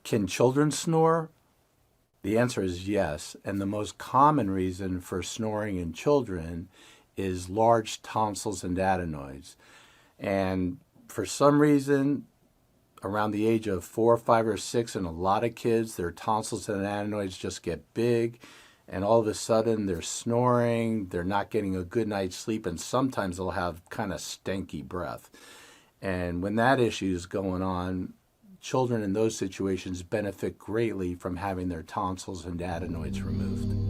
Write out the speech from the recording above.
Can children snore? The answer is yes. And the most common reason for snoring in children is large tonsils and adenoids. And for some reason, around the age of 4, 5, or 6, in a lot of kids, their tonsils and adenoids just get big, and all of a sudden they're snoring, they're not getting a good night's sleep, and sometimes they'll have kind of stanky breath. And when that issue is going on, children in those situations benefit greatly from having their tonsils and adenoids removed.